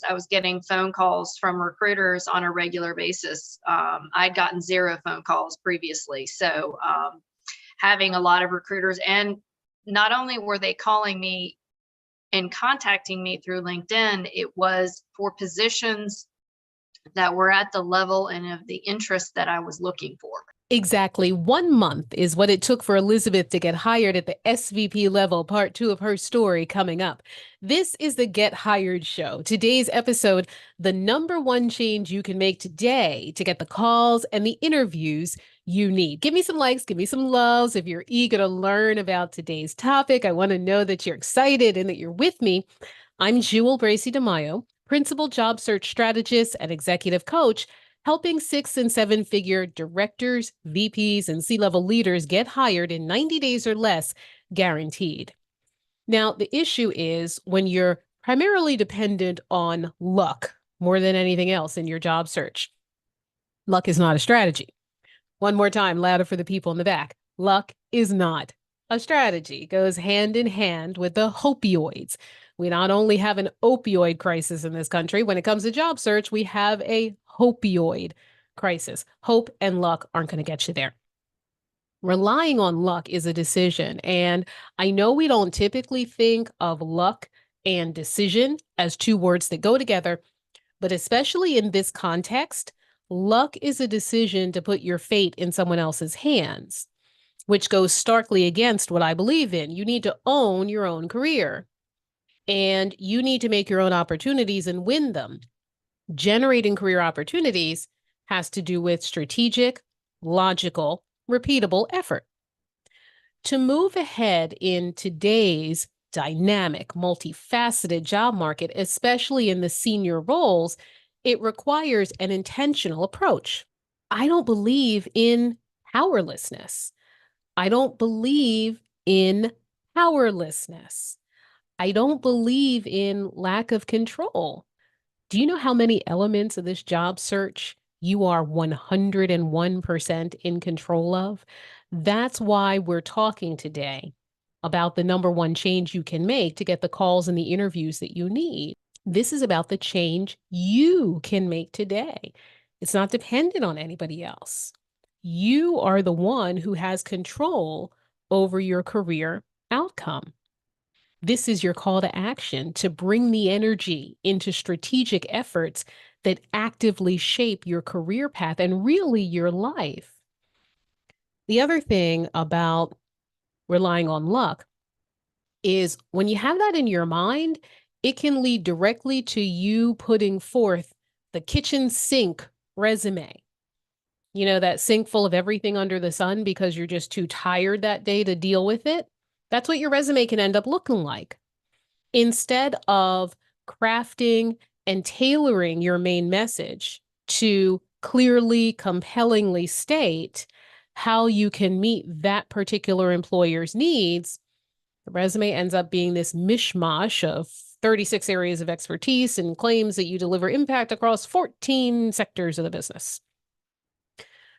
I was getting phone calls from recruiters on a regular basis. I'd gotten zero phone calls previously. So having a lot of recruiters, and not only were they calling me and contacting me through LinkedIn, it was for positions that were at the level and of the interest that I was looking for. Exactly 1 month is what it took for Elizabeth to get hired at the SVP level. Part 2 of her story coming up. This is the Get Hired Show. Today's episode, the number one change you can make today to get the calls and the interviews you need. Give me some likes, give me some loves if you're eager to learn about today's topic. I want to know that you're excited and that you're with me. I'm Jewel Bracey DeMaio, Principal Job Search Strategist and Executive Coach, helping 6- and 7-figure directors, VPs, and C-level leaders get hired in 90 days or less, guaranteed. Now, the issue is when you're primarily dependent on luck more than anything else in your job search. Luck is not a strategy. One more time, louder for the people in the back. Luck is not a strategy. It goes hand in hand with the opioids. We not only have an opioid crisis in this country, when it comes to job search, we have a opioid crisis. Hope and luck aren't going to get you there. Relying on luck is a decision. And I know we don't typically think of luck and decision as two words that go together, but especially in this context, luck is a decision to put your fate in someone else's hands, which goes starkly against what I believe in. You need to own your own career, and you need to make your own opportunities and win them. Generating career opportunities has to do with strategic, logical, repeatable effort. To move ahead in today's dynamic, multifaceted job market, especially in the senior roles, it requires an intentional approach. I don't believe in powerlessness. I don't believe in powerlessness. I don't believe in lack of control. Do you know how many elements of this job search you are 101% in control of? That's why we're talking today about the number one change you can make to get the calls and the interviews that you need. This is about the change you can make today. It's not dependent on anybody else. You are the one who has control over your career outcome. This is your call to action to bring the energy into strategic efforts that actively shape your career path and really your life. The other thing about relying on luck is when you have that in your mind, it can lead directly to you putting forth the kitchen sink resume. You know, that sink full of everything under the sun because you're just too tired that day to deal with it. That's what your resume can end up looking like. Instead of crafting and tailoring your main message to clearly, compellingly state how you can meet that particular employer's needs, the resume ends up being this mishmash of 36 areas of expertise and claims that you deliver impact across 14 sectors of the business.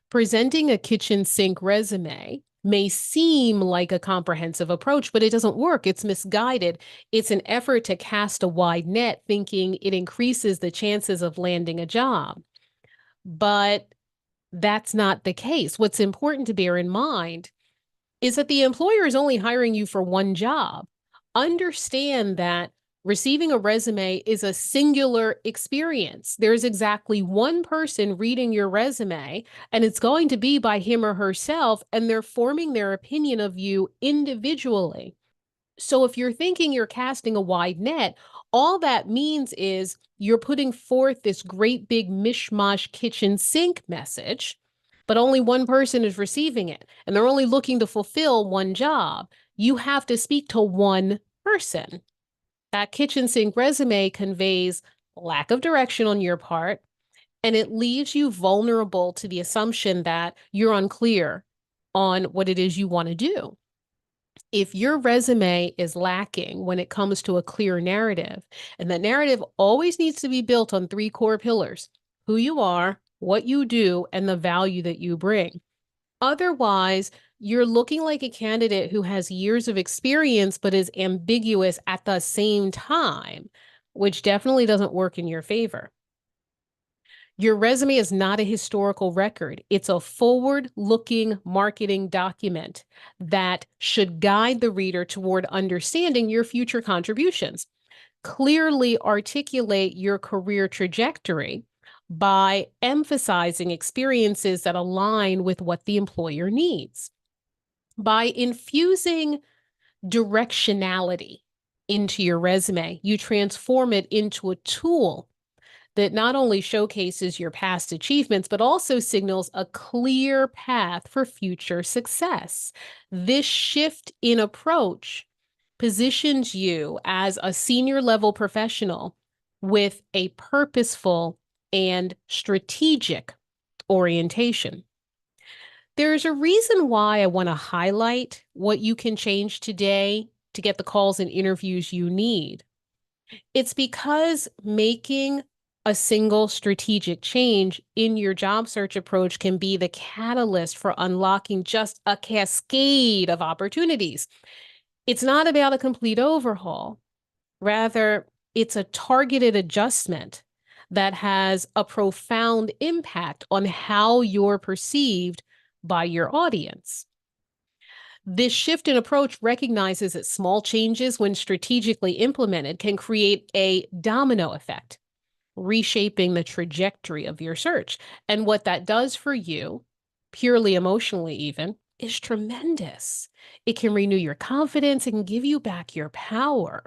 Presenting a kitchen sink resume may seem like a comprehensive approach, but it doesn't work. It's misguided. It's an effort to cast a wide net, thinking it increases the chances of landing a job. But that's not the case. What's important to bear in mind is that the employer is only hiring you for one job. Understand that receiving a resume is a singular experience. There's exactly one person reading your resume, and it's going to be by him or herself, and they're forming their opinion of you individually. So if you're thinking you're casting a wide net, all that means is you're putting forth this great big mishmash kitchen sink message, but only one person is receiving it, and they're only looking to fulfill one job. You have to speak to one person. That kitchen sink resume conveys lack of direction on your part, and it leaves you vulnerable to the assumption that you're unclear on what it is you want to do. If your resume is lacking when it comes to a clear narrative, and that narrative always needs to be built on 3 core pillars: who you are, what you do, and the value that you bring. Otherwise, you're looking like a candidate who has years of experience but is ambiguous at the same time. which definitely doesn't work in your favor. Your resume is not a historical record. It's a forward-looking marketing document that should guide the reader toward understanding your future contributions. Clearly articulate your career trajectory by emphasizing experiences that align with what the employer needs. By infusing directionality into your resume, you transform it into a tool that not only showcases your past achievements, but also signals a clear path for future success. This shift in approach positions you as a senior level professional with a purposeful and strategic orientation. There's a reason why I want to highlight what you can change today to get the calls and interviews you need. It's because making a single strategic change in your job search approach can be the catalyst for unlocking just a cascade of opportunities. It's not about a complete overhaul. Rather, it's a targeted adjustment that has a profound impact on how you're perceived by your audience. This shift in approach recognizes that small changes, when strategically implemented, can create a domino effect, reshaping the trajectory of your search. And what that does for you, purely emotionally even, is tremendous. It can renew your confidence and give you back your power.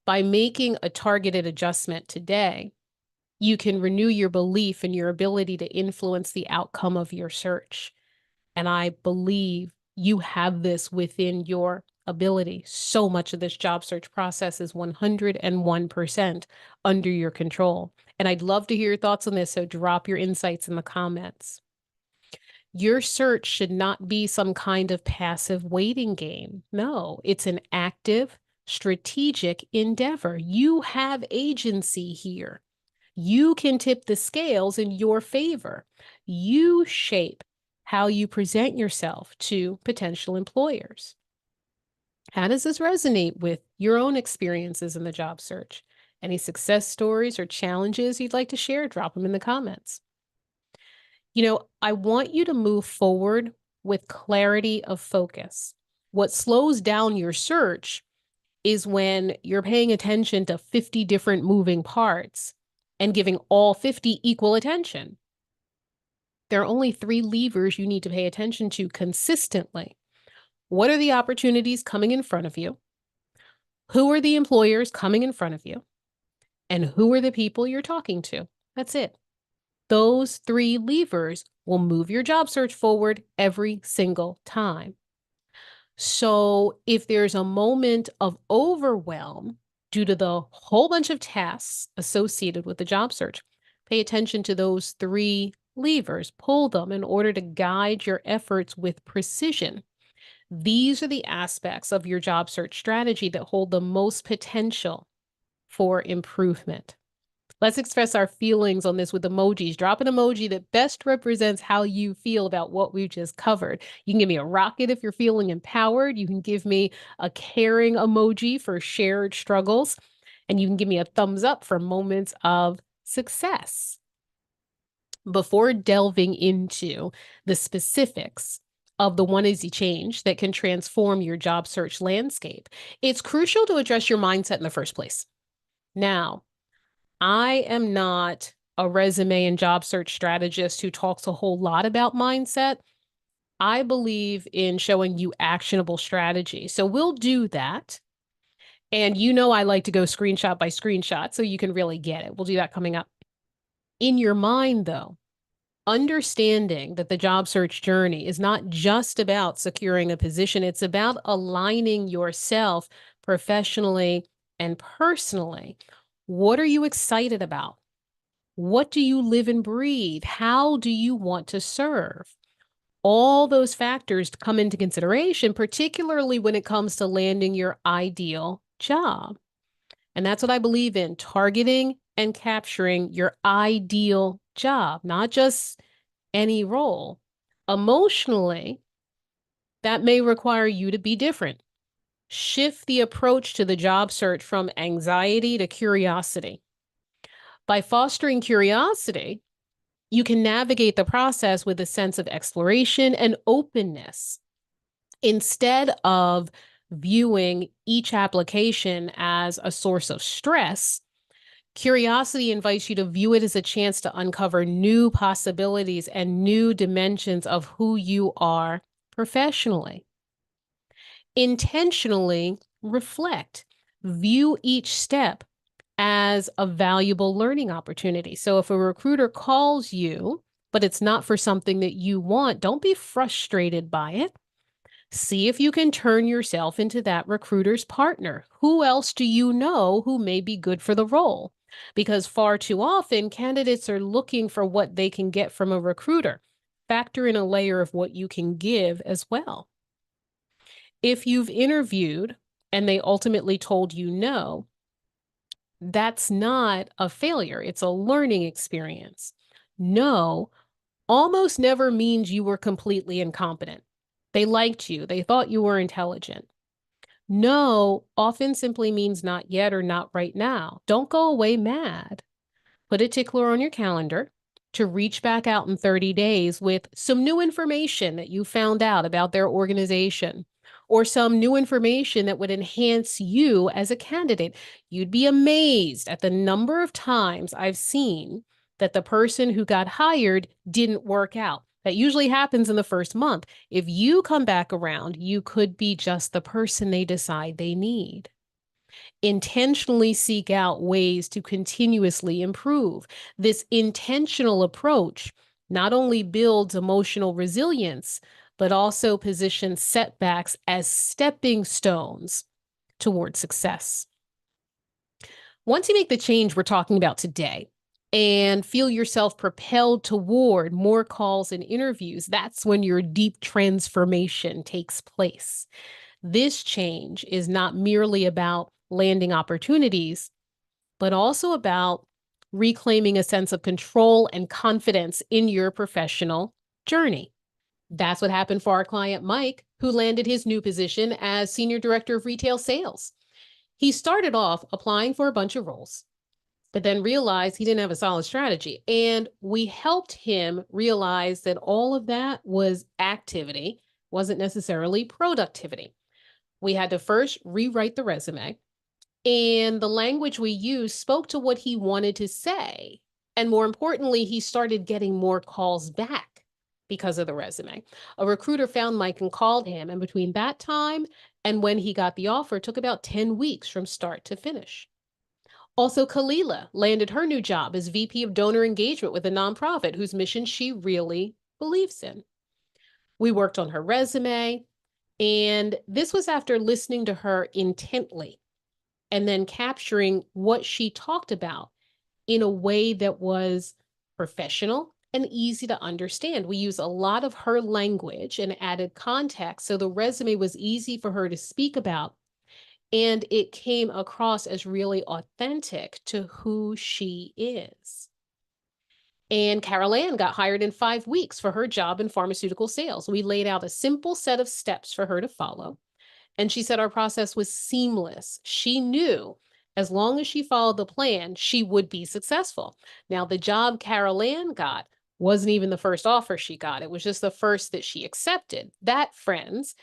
By making a targeted adjustment today, you can renew your belief in your ability to influence the outcome of your search. And I believe you have this within your ability. So much of this job search process is 101% under your control. And I'd love to hear your thoughts on this, so drop your insights in the comments. Your search should not be some kind of passive waiting game. No, it's an active, strategic endeavor. You have agency here. You can tip the scales in your favor. You shape how you present yourself to potential employers. How does this resonate with your own experiences in the job search? Any success stories or challenges you'd like to share? Drop them in the comments. I want you to move forward with clarity of focus. What slows down your search is when you're paying attention to 50 different moving parts and giving all 50 equal attention. There are only 3 levers you need to pay attention to consistently. What are the opportunities coming in front of you? Who are the employers coming in front of you? And who are the people you're talking to? That's it. Those 3 levers will move your job search forward every single time. So if there's a moment of overwhelm due to the whole bunch of tasks associated with the job search, pay attention to those 3 levers, pull them in order to guide your efforts with precision. These are the aspects of your job search strategy that hold the most potential for improvement. Let's express our feelings on this with emojis. Drop an emoji that best represents how you feel about what we've just covered. You can give me a rocket if you're feeling empowered. You can give me a caring emoji for shared struggles. And you can give me a thumbs up for moments of success. Before delving into the specifics of the one easy change that can transform your job search landscape, it's crucial to address your mindset in the first place. Now, I am not a resume and job search strategist who talks a whole lot about mindset. I believe in showing you actionable strategy. So we'll do that. And I like to go screenshot by screenshot so you can really get it. We'll do that coming up. In your mind, though, understanding that the job search journey is not just about securing a position, it's about aligning yourself professionally and personally. What are you excited about? What do you live and breathe? How do you want to serve? All those factors come into consideration, particularly when it comes to landing your ideal job. And that's what I believe in, targeting and capturing your ideal job, not just any role. Emotionally, that may require you to be different. Shift the approach to the job search from anxiety to curiosity. By fostering curiosity, you can navigate the process with a sense of exploration and openness instead of viewing each application as a source of stress. Curiosity invites you to view it as a chance to uncover new possibilities and new dimensions of who you are professionally. Intentionally reflect, view each step as a valuable learning opportunity. So if a recruiter calls you, but it's not for something that you want, don't be frustrated by it. See if you can turn yourself into that recruiter's partner. Who else do you know who may be good for the role? Because far too often, candidates are looking for what they can get from a recruiter. Factor in a layer of what you can give as well. If you've interviewed and they ultimately told you no, that's not a failure. It's a learning experience. No almost never means you were completely incompetent. They liked you. They thought you were intelligent. No often simply means not yet or not right now. Don't go away mad. Put a tickler on your calendar to reach back out in 30 days with some new information that you found out about their organization or some new information that would enhance you as a candidate. You'd be amazed at the number of times I've seen that the person who got hired didn't work out. That usually happens in the first month. If you come back around, you could be just the person they decide they need. Intentionally seek out ways to continuously improve. This intentional approach not only builds emotional resilience, but also positions setbacks as stepping stones toward success. Once you make the change we're talking about today and feel yourself propelled toward more calls and interviews, that's when your deep transformation takes place. This change is not merely about landing opportunities, but also about reclaiming a sense of control and confidence in your professional journey. That's what happened for our client, Mike, who landed his new position as Senior Director of Retail Sales. He started off applying for a bunch of roles, but then realized he didn't have a solid strategy. And we helped him realize that all of that was activity, wasn't necessarily productivity. We had to first rewrite the resume, and the language we used spoke to what he wanted to say. And more importantly, he started getting more calls back because of the resume. A recruiter found Mike and called him, and between that time and when he got the offer, it took about 10 weeks from start to finish. Also, Kalila landed her new job as VP of Donor Engagement with a nonprofit whose mission she really believes in. We worked on her resume, and this was after listening to her intently and then capturing what she talked about in a way that was professional and easy to understand. We use a lot of her language and added context, so the resume was easy for her to speak about, and it came across as really authentic to who she is. And Carol Ann got hired in 5 weeks for her job in pharmaceutical sales. We laid out a simple set of steps for her to follow. And she said our process was seamless. She knew as long as she followed the plan, she would be successful. Now, the job Carol Ann got wasn't even the first offer she got. It was just the first that she accepted. That, friends,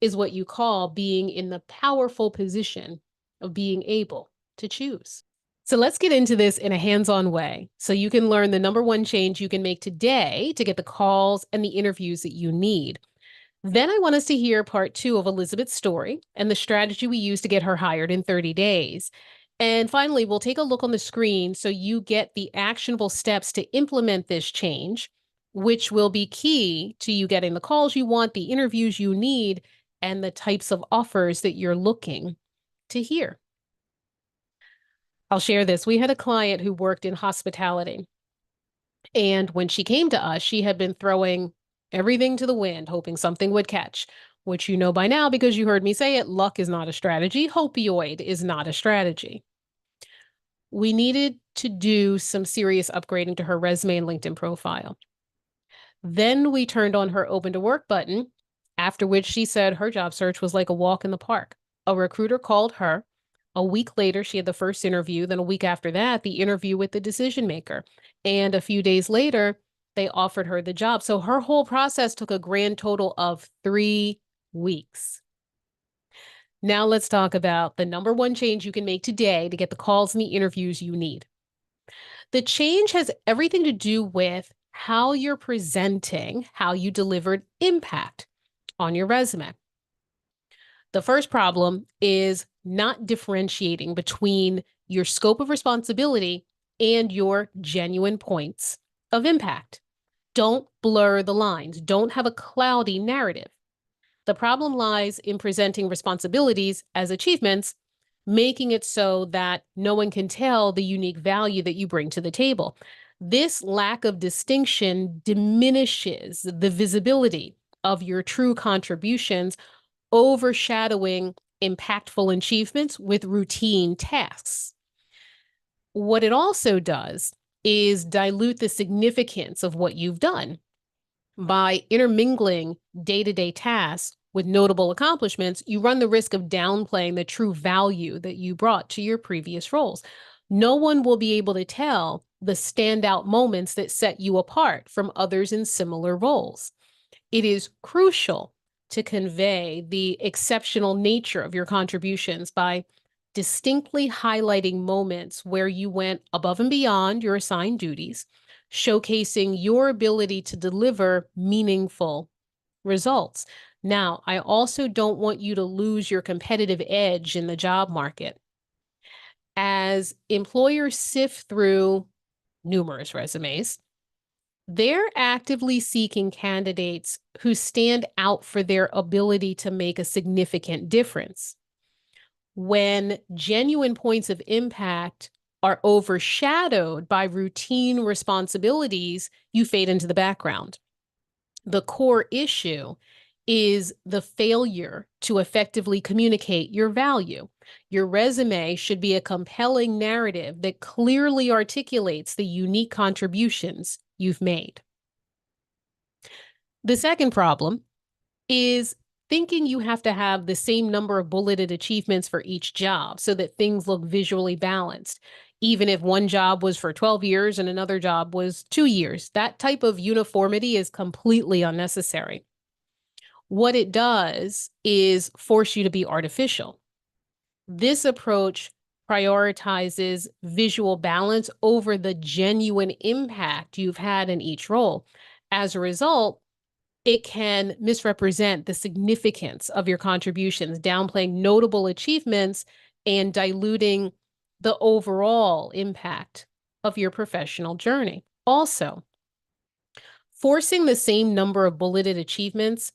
is what you call being in the powerful position of being able to choose. So let's get into this in a hands-on way so you can learn the number one change you can make today to get the calls and the interviews that you need. Then I want us to hear part 2 of Elizabeth's story and the strategy we used to get her hired in 30 days. And finally, we'll take a look on the screen so you get the actionable steps to implement this change, which will be key to you getting the calls you want, the interviews you need, and the types of offers that you're looking to hear. I'll share this. We had a client who worked in hospitality. And when she came to us, she had been throwing everything to the wind, hoping something would catch, which you know by now because you heard me say it, luck is not a strategy. Hopioid is not a strategy. We needed to do some serious upgrading to her resume and LinkedIn profile. Then we turned on her open to work button, after which she said her job search was like a walk in the park. A recruiter called her. A week later, she had the first interview. Then a week after that, the interview with the decision maker. And a few days later, they offered her the job. So her whole process took a grand total of 3 weeks. Now let's talk about the number one change you can make today to get the calls and the interviews you need. The change has everything to do with how you're presenting, how you delivered impact on your resume. The first problem is not differentiating between your scope of responsibility and your genuine points of impact. Don't blur the lines. Don't have a cloudy narrative. The problem lies in presenting responsibilities as achievements, making it so that no one can tell the unique value that you bring to the table. This lack of distinction diminishes the visibility of your true contributions, overshadowing impactful achievements with routine tasks. What it also does is dilute the significance of what you've done. By intermingling day-to-day tasks with notable accomplishments, you run the risk of downplaying the true value that you brought to your previous roles. No one will be able to tell the standout moments that set you apart from others in similar roles. It is crucial to convey the exceptional nature of your contributions by distinctly highlighting moments where you went above and beyond your assigned duties, showcasing your ability to deliver meaningful results. Now, I also don't want you to lose your competitive edge in the job market. As employers sift through numerous resumes, they're actively seeking candidates who stand out for their ability to make a significant difference. When genuine points of impact are overshadowed by routine responsibilities, you fade into the background. The core issue is the failure to effectively communicate your value. Your resume should be a compelling narrative that clearly articulates the unique contributions you've made. The second problem is thinking you have to have the same number of bulleted achievements for each job so that things look visually balanced. Even if one job was for 12 years and another job was 2 years, that type of uniformity is completely unnecessary. What it does is force you to be artificial. This approach prioritizes visual balance over the genuine impact you've had in each role. As a result, it can misrepresent the significance of your contributions, downplaying notable achievements and diluting the overall impact of your professional journey. Also, forcing the same number of bulleted achievements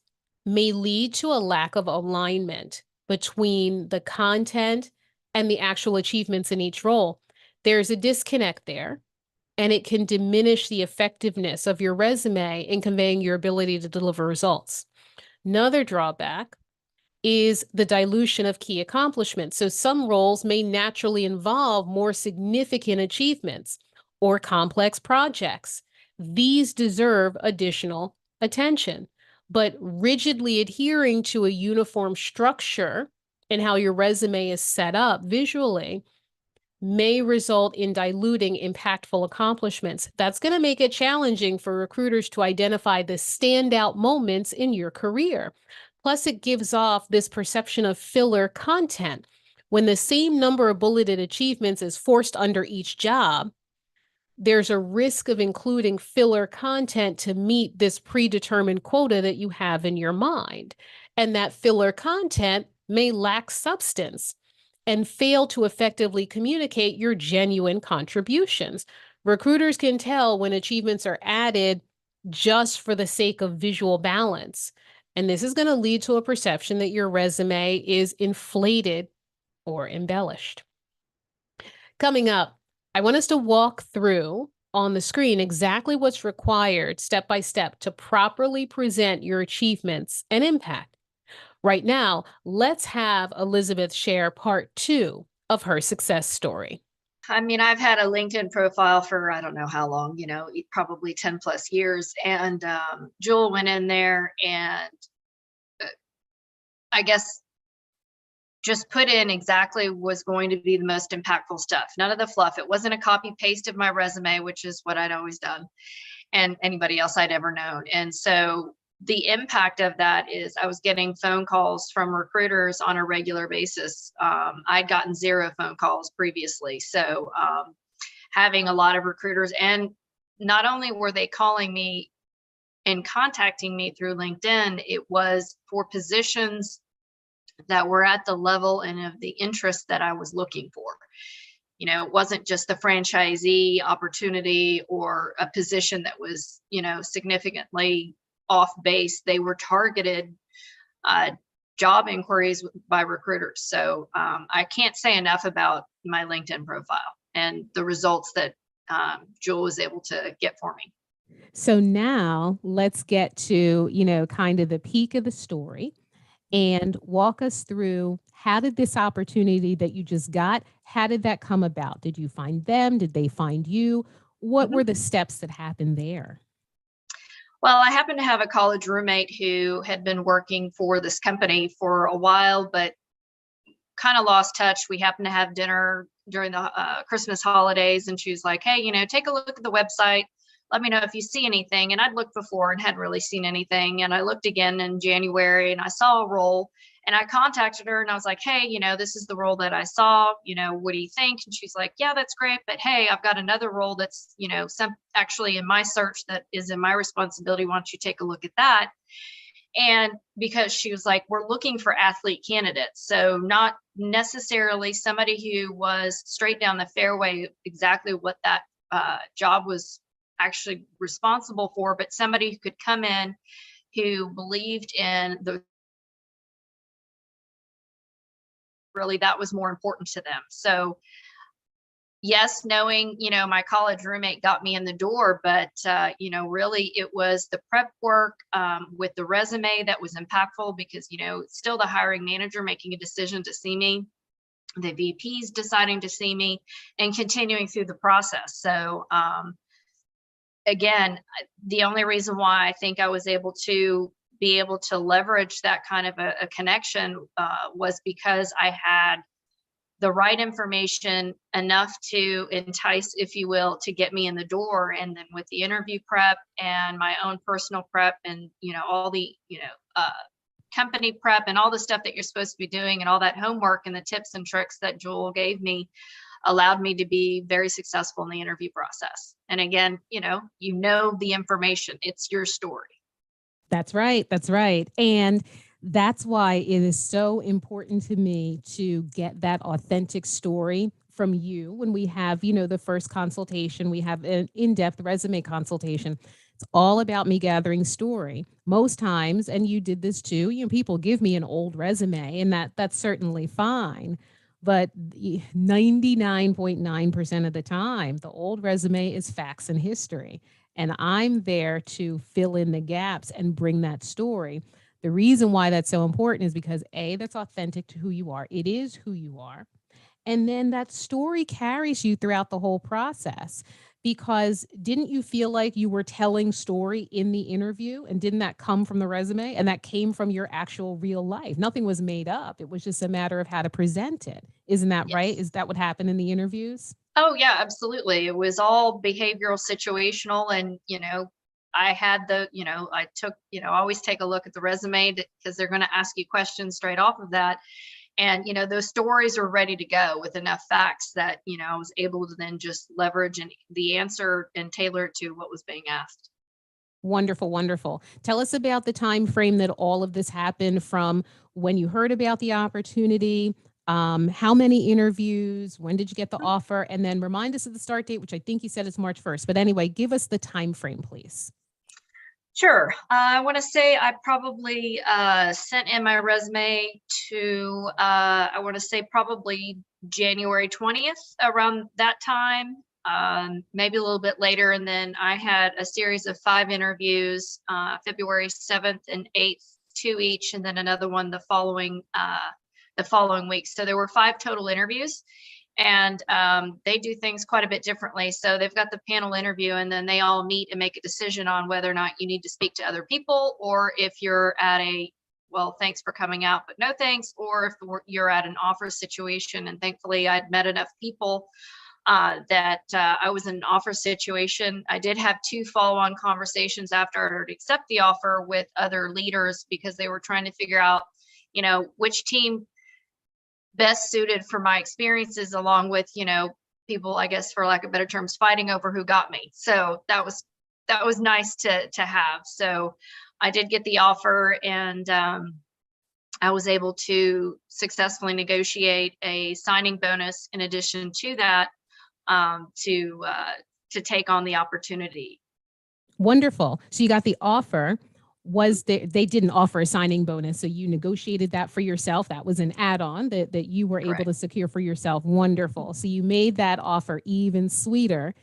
may lead to a lack of alignment between the content and the actual achievements in each role. There's a disconnect there, and it can diminish the effectiveness of your resume in conveying your ability to deliver results. Another drawback is the dilution of key accomplishments. So some roles may naturally involve more significant achievements or complex projects. These deserve additional attention, but rigidly adhering to a uniform structure in how your resume is set up visually may result in diluting impactful accomplishments. That's going to make it challenging for recruiters to identify the standout moments in your career. Plus, it gives off this perception of filler content. When the same number of bulleted achievements is forced under each job, there's a risk of including filler content to meet this predetermined quota that you have in your mind. And that filler content may lack substance and fail to effectively communicate your genuine contributions. Recruiters can tell when achievements are added just for the sake of visual balance. And this is going to lead to a perception that your resume is inflated or embellished. Coming up, I want us to walk through on the screen exactly what's required step by step to properly present your achievements and impact. Right now, let's have Elizabeth share part 2 of her success story. I mean, I've had a LinkedIn profile for I don't know how long, probably 10 plus years. And Jewel went in there and I guess just put in exactly was going to be the most impactful stuff. None of the fluff. It wasn't a copy paste of my resume, which is what I'd always done and anybody else I'd ever known. And so the impact of that is I was getting phone calls from recruiters on a regular basis. I'd gotten 0 phone calls previously. So having a lot of recruiters, and not only were they calling me and contacting me through LinkedIn, it was for positions that were at the level and of the interest that I was looking for. You know, it wasn't just the franchisee opportunity or a position that was, you know, significantly off base. They were targeted job inquiries by recruiters. So I can't say enough about my LinkedIn profile and the results that Jewel was able to get for me. So now let's get to, kind of the peak of the story and walk us through, how did this opportunity that you just got, how did that come about? Did you find them? Did they find you? What were the steps that happened there? Well, I happened to have a college roommate who had been working for this company for a while, but kind of lost touch. We happened to have dinner during the Christmas holidays, and she was like, "Hey, take a look at the website. Let me know if you see anything." And I'd looked before and hadn't really seen anything. And I looked again in January and I saw a role, and I contacted her and I was like, "Hey, this is the role that I saw. What do you think?" And she's like, "Yeah, that's great. But hey, I've got another role that's, some actually in my search that is in my responsibility. Why don't you take a look at that?" And because she was like, "We're looking for athlete candidates." So not necessarily somebody who was straight down the fairway, exactly what that job was actually responsible for, but somebody who could come in who believed in really that was more important to them. So yes, knowing, my college roommate got me in the door, but, really it was the prep work with the resume that was impactful because, still the hiring manager making a decision to see me, the VPs deciding to see me, and continuing through the process. So again, the only reason why I think I was able to leverage that kind of a connection was because I had the right information enough to entice, if you will, to get me in the door. And then with the interview prep and my own personal prep and, all the, company prep and all the stuff that you're supposed to be doing and all that homework and the tips and tricks that Jewel gave me allowed me to be very successful in the interview process. And again, the information, it's your story. That's right. That's right. And that's why it is so important to me to get that authentic story from you when we have, the first consultation, we have an in-depth resume consultation. It's all about me gathering story. Most times, and you did this too, people give me an old resume and that's certainly fine. But 99.9% of the time, the old resume is facts and history. And I'm there to fill in the gaps and bring that story. The reason why that's so important is because A, that's authentic to who you are. It is who you are. And then that story carries you throughout the whole process. Because didn't you feel like you were telling story in the interview? And didn't that come from the resume? And that came from your actual real life. Nothing was made up. It was just a matter of how to present it. Isn't that right? Yes. Is that what happened in the interviews? Oh yeah, absolutely. It was all behavioral situational. And, I had I took, I always take a look at the resume because they're going to ask you questions straight off of that. And, those stories are ready to go with enough facts that, I was able to then just leverage the answer and tailor it to what was being asked. Wonderful, wonderful. Tell us about the time frame that all of this happened from when you heard about the opportunity, how many interviews, when did you get the offer, and then remind us of the start date, which I think you said is March 1st. But anyway, give us the time frame, please. Sure. I want to say I probably sent in my resume to, I want to say probably January 20th, around that time, maybe a little bit later. And then I had a series of 5 interviews, February 7th and 8th, 2 each, and then another one the following week. So there were 5 total interviews. And they do things quite a bit differently. So they've got the panel interview, and then they all meet and make a decision on whether or not you need to speak to other people, or if you're at well, thanks for coming out, but no thanks. Or if you're at an offer situation, and thankfully I'd met enough people that I was in an offer situation. I did have 2 follow-on conversations after I heard accept the offer with other leaders, because they were trying to figure out, which team best suited for my experiences, along with, people, I guess, for lack of better terms, fighting over who got me. So that was nice to have. So I did get the offer, and I was able to successfully negotiate a signing bonus in addition to that, to take on the opportunity. Wonderful. So you got the offer. They didn't offer a signing bonus, so you negotiated that for yourself. That was an add-on that you were able Correct. to secure for yourself. Wonderful. So you made that offer even sweeter.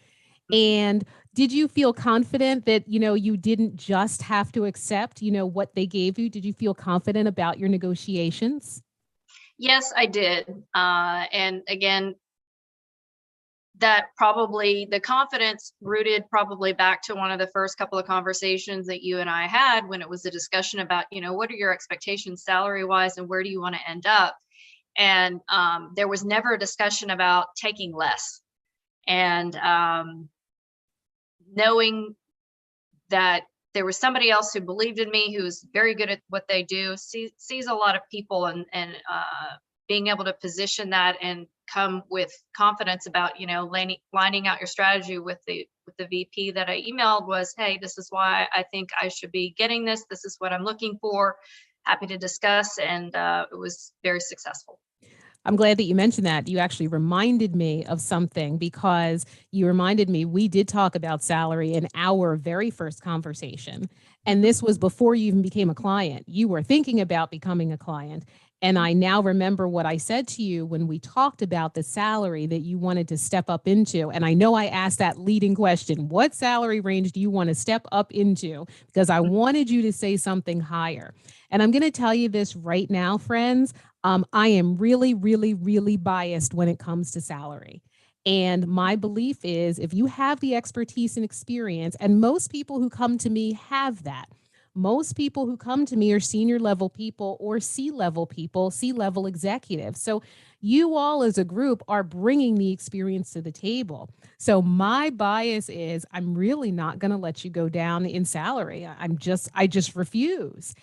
And did you feel confident that, you didn't just have to accept, what they gave you? Did you feel confident about your negotiations? Yes, I did. And again, that probably the confidence rooted probably back to one of the first couple of conversations that you and I had, when it was a discussion about, what are your expectations salary wise, and where do you want to end up? And there was never a discussion about taking less. And knowing that there was somebody else who believed in me, who's very good at what they do, sees a lot of people, and being able to position that and come with confidence about, lining out your strategy with the VP that I emailed was, hey, this is why I think I should be getting this. This is what I'm looking for. Happy to discuss. And it was very successful. I'm glad that you mentioned that. You actually reminded me of something, because you reminded me we did talk about salary in our very first conversation. And this was before you even became a client. You were thinking about becoming a client. And I now remember what I said to you when we talked about the salary that you wanted to step up into. And I know I asked that leading question, what salary range do you want to step up into? Because I wanted you to say something higher. And I'm going to tell you this right now, friends. I am really, really, really biased when it comes to salary. And my belief is, if you have the expertise and experience, and most people who come to me have that, most people who come to me are senior level people or C-level people, C-level executives. So you all as a group are bringing the experience to the table. So my bias is, I'm really not going to let you go down in salary. I just refuse.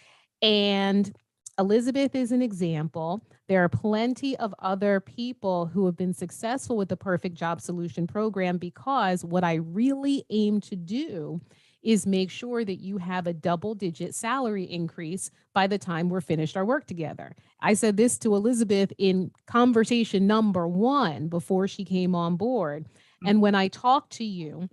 And Elizabeth is an example. There are plenty of other people who have been successful with the Perfect Job Solution program, because what I really aim to do is make sure that you have a double-digit salary increase by the time we're finished our work together. I said this to Elizabeth in conversation number 1 before she came on board. And when I talked to you,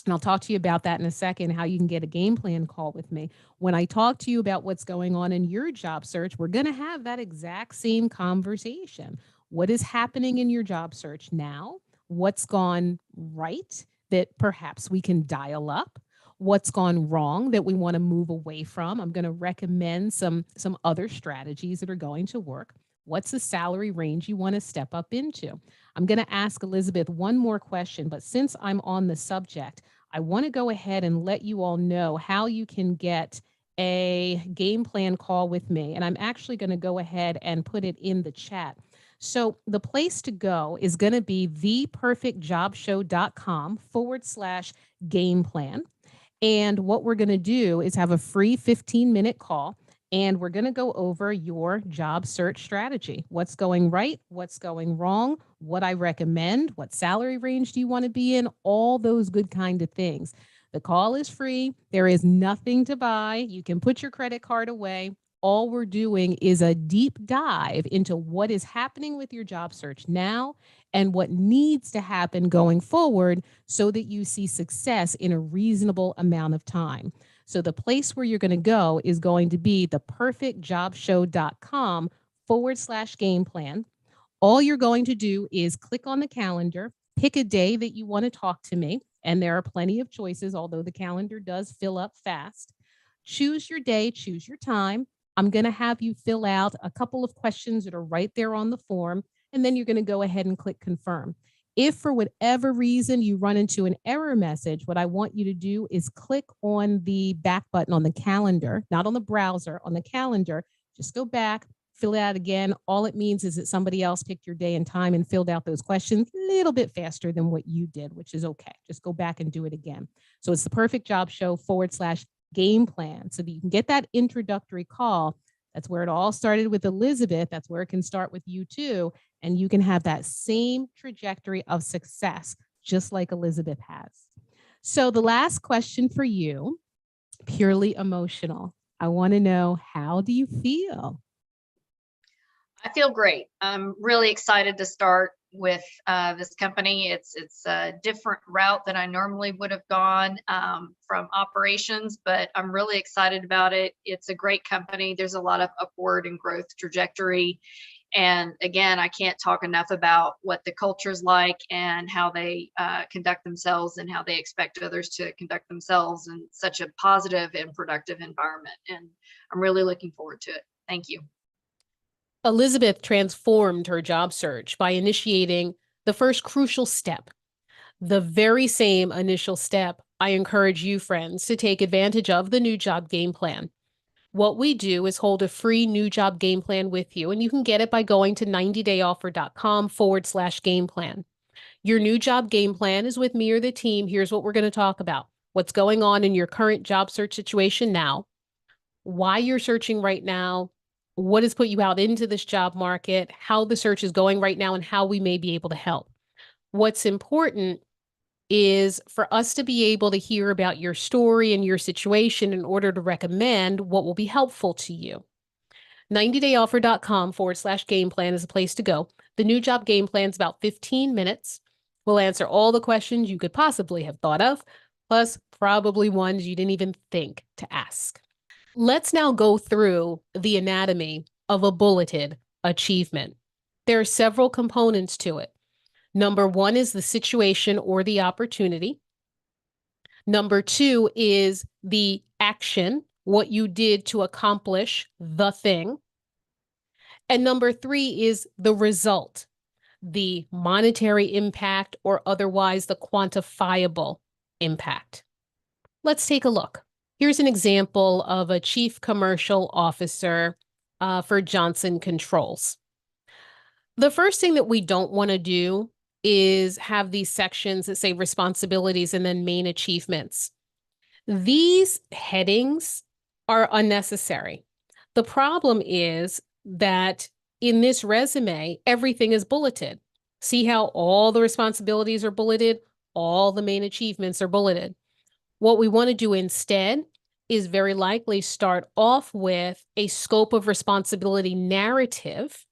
and I'll talk to you about that in a second, how you can get a game plan call with me. When I talk to you about what's going on in your job search, we're going to have that exact same conversation. What is happening in your job search now? What's gone right that perhaps we can dial up? What's gone wrong that we want to move away from? I'm going to recommend some other strategies that are going to work. What's the salary range you want to step up into? I'm going to ask Elizabeth one more question, but since I'm on the subject, I want to go ahead and let you all know how you can get a game plan call with me. And I'm actually going to go ahead and put it in the chat. So the place to go is going to be theperfectjobshow.com/game plan. And what we're going to do is have a free 15-minute call, and we're going to go over your job search strategy. What's going right? What's going wrong? What I recommend? What salary range do you want to be in? All those good kind of things. The call is free. There is nothing to buy. You can put your credit card away. All we're doing is a deep dive into what is happening with your job search now and what needs to happen going forward so that you see success in a reasonable amount of time. So the place where you're going to go is going to be theperfectjobshow.com/game plan. All you're going to do is click on the calendar, pick a day that you want to talk to me, and there are plenty of choices, although the calendar does fill up fast. Choose your day, choose your time. I'm going to have you fill out a couple of questions that are right there on the form, and then you're going to go ahead and click confirm. If for whatever reason you run into an error message, what I want you to do is click on the back button on the calendar, not on the browser, on the calendar, Just go back, fill it out again. All it means is that somebody else picked your day and time and filled out those questions a little bit faster than what you did, which is okay. Just go back and do it again. So it's the Perfect Job Show /game plan. So that you can get that introductory call. That's where it all started with Elizabeth. That's where it can start with you too. And you can have that same trajectory of success, just like Elizabeth has. So the last question for you, purely emotional. I want to know, how do you feel? I feel great. I'm really excited to start with this company. It's a different route than I normally would have gone from operations, but I'm really excited about it. It's a great company. There's a lot of upward and growth trajectory. And again, I can't talk enough about what the culture's like and how they conduct themselves and how they expect others to conduct themselves in such a positive and productive environment. And I'm really looking forward to it. Thank you. Elizabeth transformed her job search by initiating the first crucial step, the very same initial step I encourage you, friends, to take advantage of, the New Job Game Plan. What we do is hold a free New Job Game Plan with you, and you can get it by going to 90dayoffer.com/game plan. Your New Job Game Plan is with me or the team. Here's what we're going to talk about: what's going on in your current job search situation now, why you're searching right now, what has put you out into this job market, how the search is going right now, and how we may be able to help. What's important is for us to be able to hear about your story and your situation in order to recommend what will be helpful to you. 90dayoffer.com/game plan is a place to go. The New Job Game Plan is about 15 minutes. We'll answer all the questions you could possibly have thought of, plus probably ones you didn't even think to ask. Let's now go through the anatomy of a bulleted achievement. There are several components to it. Number one is the situation or the opportunity. Number two is the action, what you did to accomplish the thing. And number three is the result, the monetary impact or otherwise the quantifiable impact. Let's take a look. Here's an example of a chief commercial officer for Johnson Controls. The first thing that we don't want to do is have these sections that say responsibilities and then main achievements. These headings are unnecessary. The problem is that in this resume, everything is bulleted. See how all the responsibilities are bulleted, all the main achievements are bulleted. What we want to do instead is very likely start off with a scope of responsibility narrative.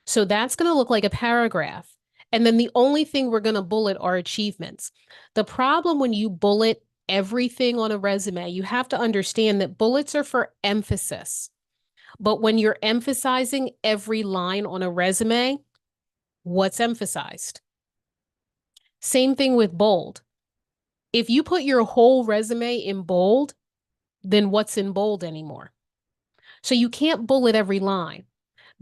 So that's going to look like a paragraph. And then the only thing we're going to bullet are achievements. The problem when you bullet everything on a resume, you have to understand that bullets are for emphasis. But when you're emphasizing every line on a resume, what's emphasized? Same thing with bold. If you put your whole resume in bold, then what's in bold anymore? So you can't bullet every line.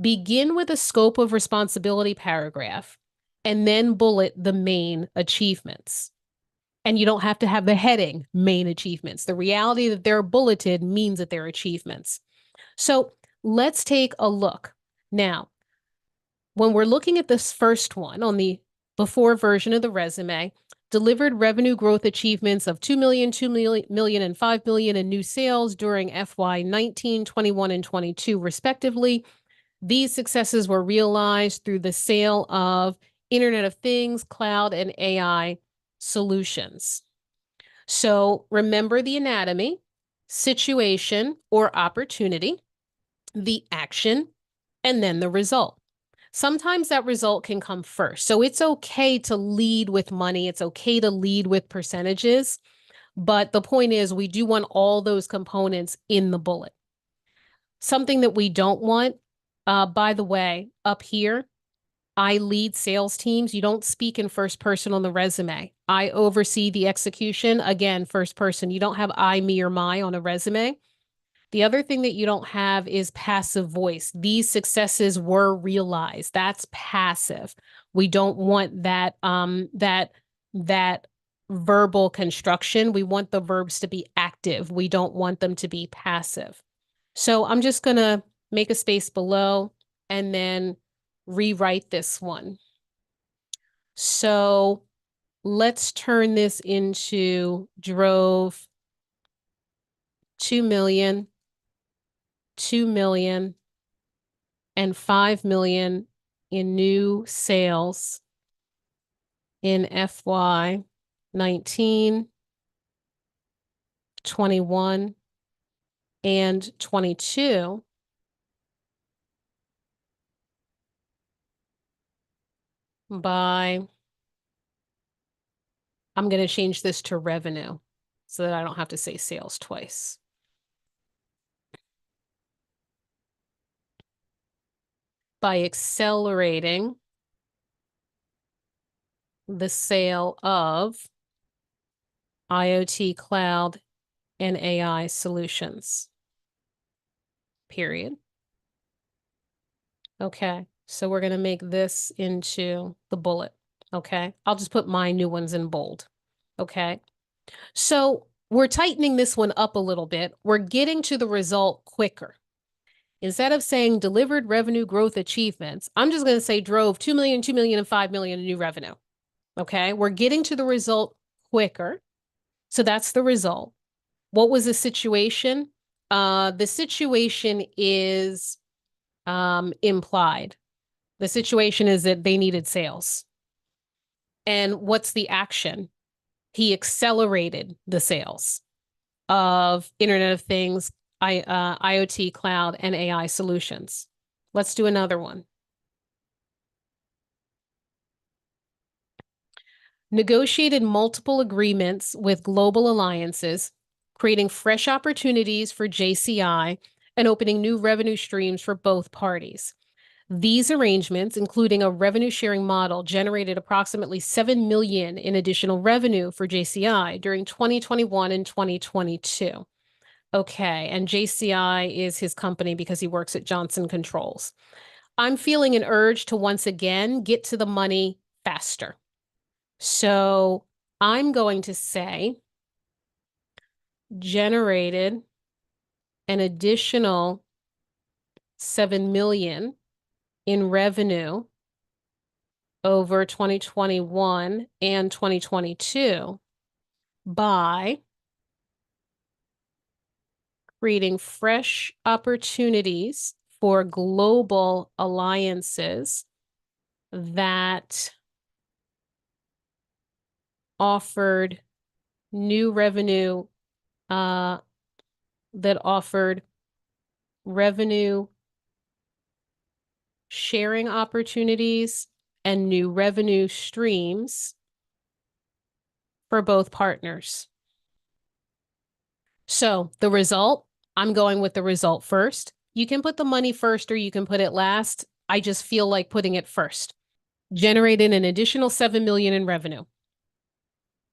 Begin with a scope of responsibility paragraph and then bullet the main achievements. And you don't have to have the heading main achievements. The reality that they're bulleted means that they're achievements. So let's take a look. Now, when we're looking at this first one on the before version of the resume, delivered revenue growth achievements of 2 million, 2 million, and 5 million in new sales during FY 19, 21, and 22, respectively. These successes were realized through the sale of Internet of Things, cloud, and AI solutions. So remember the anatomy, situation or opportunity, the action, and then the result. Sometimes that result can come first. So it's okay to lead with money. It's okay to lead with percentages. But the point is, we do want all those components in the bullet. Something that we don't want, by the way, up here, I lead sales teams. You don't speak in first person on the resume. I oversee the execution. Again, first person. You don't have I, me, or my on a resume. The other thing that you don't have is passive voice. These successes were realized. That's passive. We don't want that that verbal construction. We want the verbs to be active. We don't want them to be passive. So I'm just going to make a space below, and then rewrite this one. So let's turn this into drove 2 million, 2 million, and 5 million in new sales in FY 19, 21, and 22 by, I'm going to change this to revenue so that I don't have to say sales twice. By accelerating the sale of IoT, cloud, and AI solutions. Period. Okay, so we're going to make this into the bullet. Okay, I'll just put my new ones in bold. Okay, so we're tightening this one up a little bit. We're getting to the result quicker. Instead of saying delivered revenue growth achievements, I'm just going to say drove 2 million, 2 million, and 5 million in new revenue. Okay, we're getting to the result quicker. So that's the result. What was the situation? The situation is implied. The situation is that they needed sales. And what's the action? He accelerated the sales of Internet of Things, IoT, cloud, and AI solutions. Let's do another one. Negotiated multiple agreements with global alliances, creating fresh opportunities for JCI and opening new revenue streams for both parties. These arrangements, including a revenue sharing model, generated approximately 7 million in additional revenue for JCI during 2021 and 2022. Okay, and JCI is his company because he works at Johnson Controls. I'm feeling an urge to once again get to the money faster. So I'm going to say generated an additional 7 million in revenue over 2021 and 2022 by creating fresh opportunities for global alliances that offered new revenue, that offered revenue sharing opportunities and new revenue streams for both partners. So the result, I'm going with the result first. You can put the money first or you can put it last. I just feel like putting it first. Generated an additional 7 million in revenue.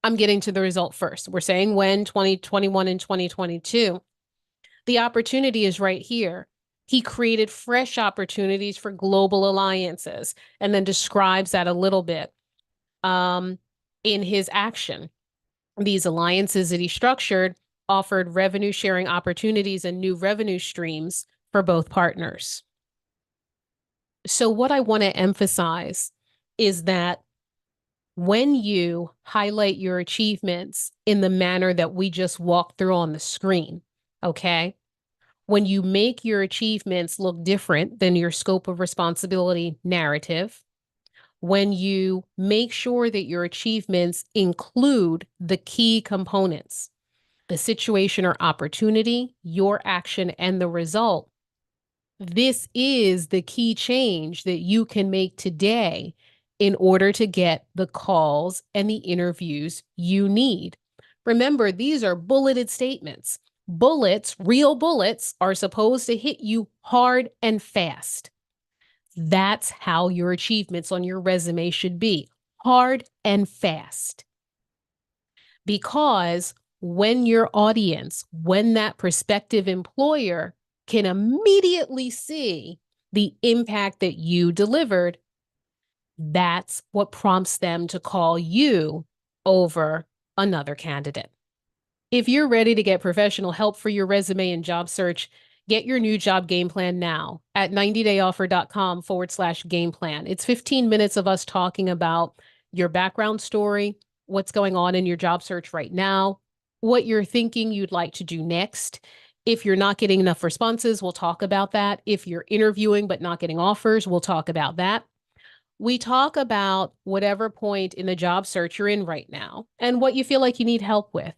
I'm getting to the result first. We're saying when 2021 and 2022. The opportunity is right here. He created fresh opportunities for global alliances and then describes that a little bit in his action. These alliances that he structured offered revenue sharing opportunities and new revenue streams for both partners. So what I want to emphasize is that when you highlight your achievements in the manner that we just walked through on the screen, okay? When you make your achievements look different than your scope of responsibility narrative, when you make sure that your achievements include the key components, the situation or opportunity, your action, and the result, this is the key change that you can make today in order to get the calls and the interviews you need. Remember, these are bulleted statements. Bullets, real bullets, are supposed to hit you hard and fast. That's how your achievements on your resume should be, hard and fast. Because when your audience, when that prospective employer can immediately see the impact that you delivered, that's what prompts them to call you over another candidate. If you're ready to get professional help for your resume and job search, Get your new job game plan now at 90dayoffer.com/game plan. It's 15 minutes of us talking about your background story, what's going on in your job search right now, what you're thinking you'd like to do next. If you're not getting enough responses, we'll talk about that. If you're interviewing but not getting offers, we'll talk about that. We talk about whatever point in the job search you're in right now and what you feel like you need help with.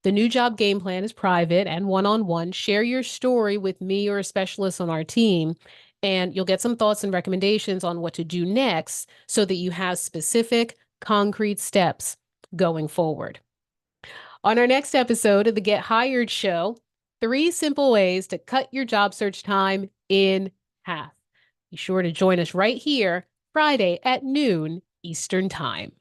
The new job game plan is private and one-on-one. Share your story with me or a specialist on our team, and you'll get some thoughts and recommendations on what to do next so that you have specific, concrete steps going forward. On our next episode of the Get Hired Show, 3 simple ways to cut your job search time in half. Be sure to join us right here Friday at noon Eastern Time.